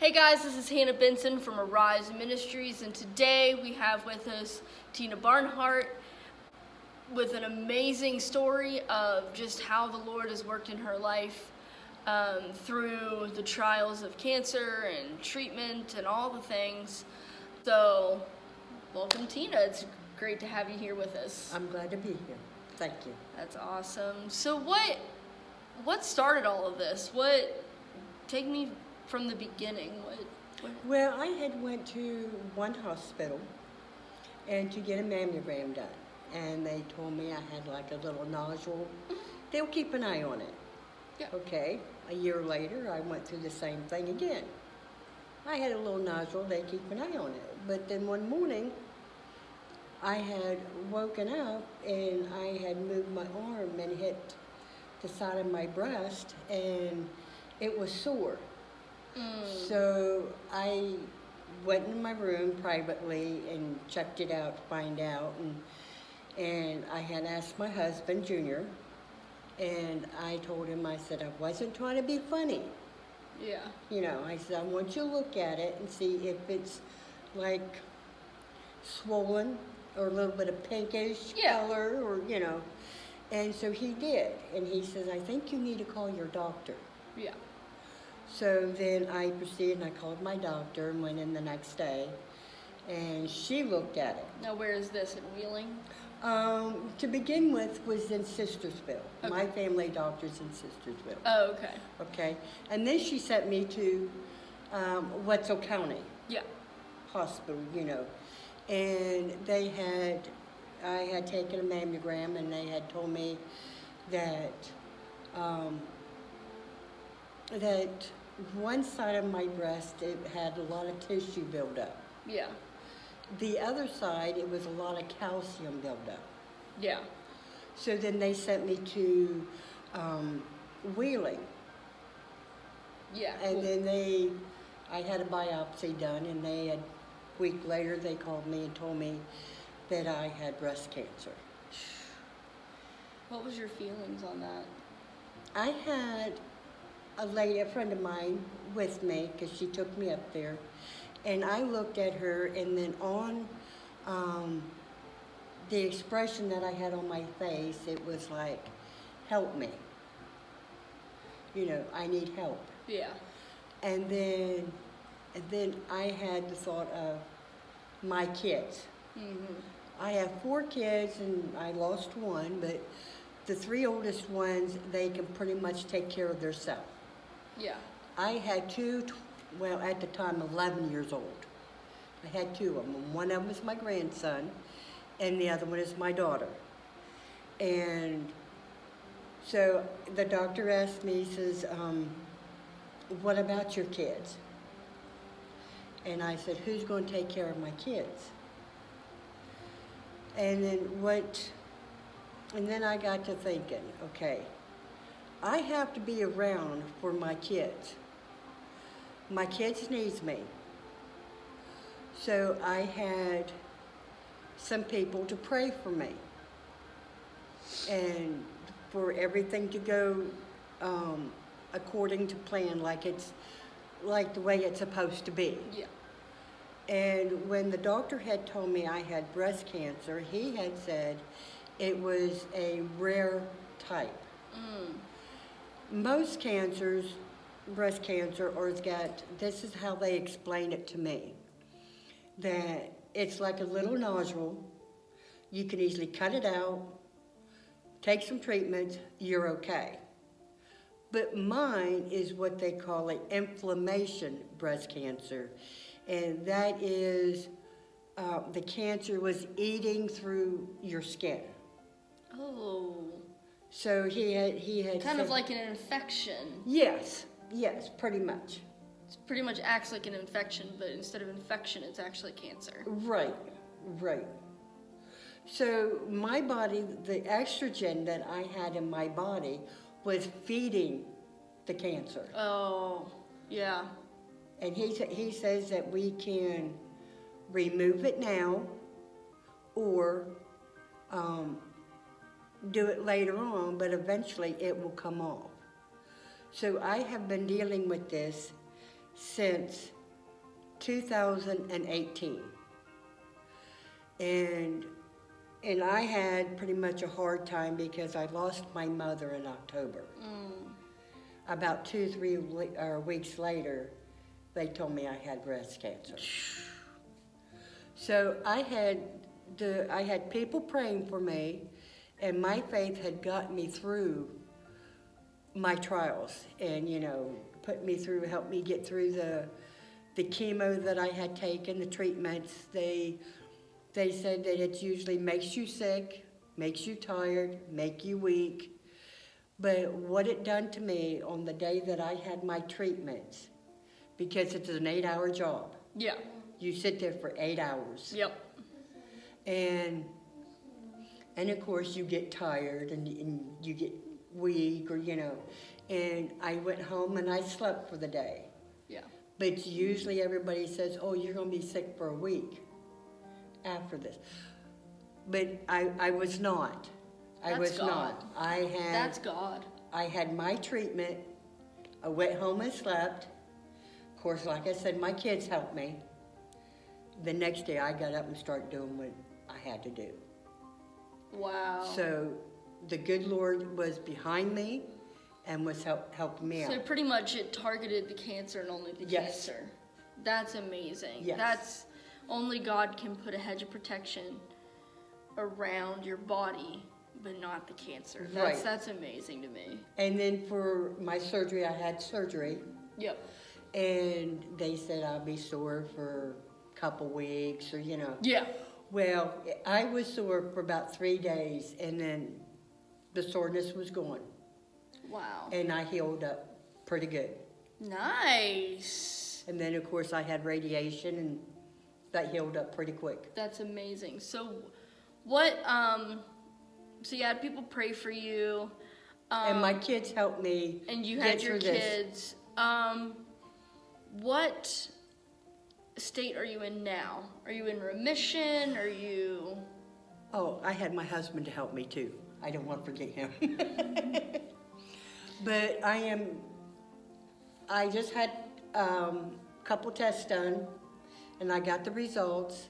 Hey guys, this is Hannah Benson from Arise Ministries, and today we have with us Tina Barnhart with an amazing story of just how the Lord has worked in her life through the trials of cancer and treatment and all the things. So, welcome Tina. It's great to have you here with us. I'm glad to be here. Thank you. That's awesome. So what started all of this? Take me from the beginning. Well, I had went to one hospital and to get a mammogram done, and they told me I had like a little nodule. They'll keep an eye on it. Yeah. Okay. A year later, I went through the same thing again. I had a little nodule. They keep an eye on it. But then one morning, I had woken up and I had moved my arm and hit the side of my breast, and it was sore. So I went in my room privately and checked it out to find out, and I had asked my husband, Junior, and I told him, I said, I wasn't trying to be funny. Yeah. You know, I said, I want you to look at it and see if it's like swollen or a little bit of pinkish color, or, you know. And so he did, and he says, I think you need to call your doctor. Yeah. So then I proceeded and I called my doctor and went in the next day, and she looked at it. Now where is this, in Wheeling? To begin with was in Sistersville. Okay. My family doctor's in Sistersville. Oh, okay. Okay. And then she sent me to Wetzel County Hospital, you know. And I had taken a mammogram, and they had told me that that one side of my breast, it had a lot of tissue buildup. Yeah. The other side, it was a lot of calcium buildup. Yeah. So then they sent me to Wheeling. Yeah. And Cool. then I had a biopsy done, and a week later they called me and told me that I had breast cancer. What was your feelings on that? I had a friend of mine with me, because she took me up there, and I looked at her, and then on the expression that I had on my face, it was like, help me. You know, I need help. Yeah. And then I had the thought of my kids. Mm-hmm. I have 4 kids, and I lost one, but the 3 oldest ones, they can pretty much take care of themselves. Yeah. I had 2, well, at the time, 11 years old. I had 2 of them. One of them is my grandson, and the other one is my daughter. And so the doctor asked me, he says, what about your kids? And I said, who's going to take care of my kids? And then I got to thinking, okay, I have to be around for my kids. My kids need me. So I had some people to pray for me, and for everything to go according to plan, like the way it's supposed to be. Yeah. And when the doctor had told me I had breast cancer, he had said it was a rare type. Most cancers, breast cancer, this is how they explain it to me, that it's like a little nodule. You can easily cut it out, take some treatment, you're okay. But mine is what they call an inflammation breast cancer. And that is, the cancer was eating through your skin. Oh. So he had Kind said, of like an infection. Yes, pretty much. It pretty much acts like an infection, but instead of infection, it's actually cancer. Right. So my body, the estrogen that I had in my body was feeding the cancer. Oh, yeah. And he says that we can remove it now, or do it later on, but eventually it will come off. So I have been dealing with this since 2018. And I had pretty much a hard time because I lost my mother in October. About 2-3 weeks later, they told me I had breast cancer. So I had people praying for me, and my faith had got me through my trials, and put me through, helped me get through the chemo that I had taken, the treatments. They said that it usually makes you sick, makes you tired, make you weak. But what it done to me on the day that I had my treatments, because it's an 8-hour job. Yeah. You sit there for 8 hours. Yep. And of course you get tired and you get weak, and I went home and I slept for the day. Yeah. But usually everybody says, oh, you're going to be sick for a week after this. But I was not. I was not. That's God. I had my treatment. I went home and slept. Of course, like I said, my kids helped me. The next day I got up and started doing what I had to do. Wow. So the good Lord was behind me and was helping me out. So pretty much it targeted the cancer and only the cancer. That's amazing. Yes. That's only God can put a hedge of protection around your body, but not the cancer. That's amazing to me. And then for my surgery, I had surgery. Yep. And they said I'll be sore for a couple weeks or. Yeah. Well, I was sore for about 3 days, and then the soreness was gone. Wow. And I healed up pretty good. Nice. And then, of course, I had radiation, and that healed up pretty quick. That's amazing. So so you had people pray for you. And my kids helped me. And you get had your through kids. What state are you in now? Are you in remission? Are you... Oh, I had my husband to help me too. I don't want to forget him. But I just had a couple tests done, and I got the results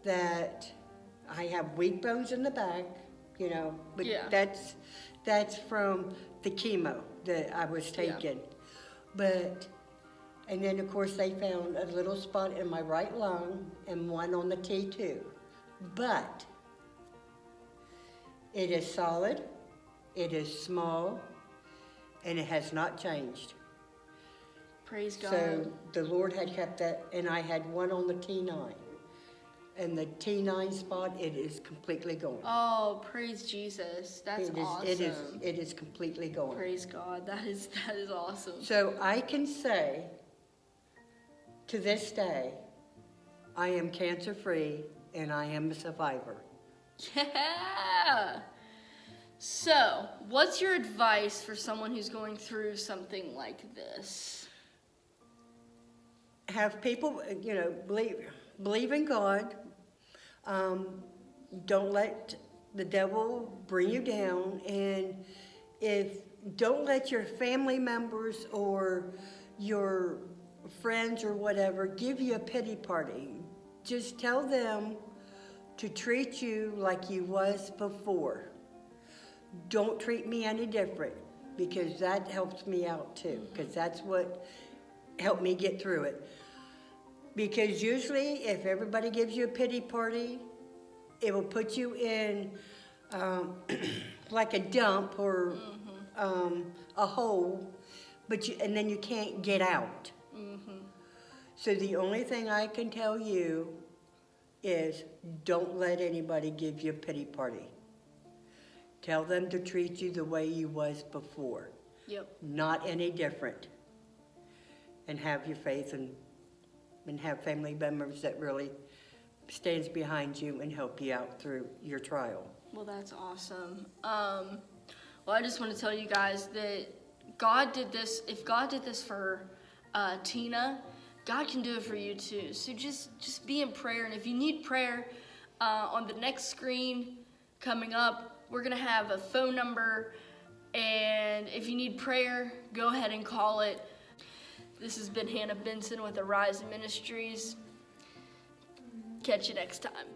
that I have weak bones in the back, but that's from the chemo that I was taking. Yeah. And then of course they found a little spot in my right lung and one on the T2. But it is solid, it is small, and it has not changed. Praise God. So the Lord had kept that, and I had one on the T9. And the T9 spot, it is completely gone. Oh, praise Jesus. That's awesome. It is completely gone. Praise God. That is awesome. So I can say, to this day, I am cancer-free and I am a survivor. Yeah. So, what's your advice for someone who's going through something like this? Have people, believe in God. Don't let the devil bring you down, and don't let your family members or your friends or whatever give you a pity party. Just tell them to treat you like you was before. Don't treat me any different, because that helps me out too, because that's what helped me get through it. Because usually if everybody gives you a pity party, it will put you in like a dump or a hole, and then you can't get out. So the only thing I can tell you is don't let anybody give you a pity party. Tell them to treat you the way you was before. Yep. Not any different. And have your faith and have family members that really stands behind you and help you out through your trial. Well, that's awesome. Well, I just want to tell you guys that God did this. If God did this for Tina, God can do it for you too. So just be in prayer. And if you need prayer, on the next screen coming up, we're going to have a phone number. And if you need prayer, go ahead and call it. This has been Hannah Benson with Arise Ministries. Catch you next time.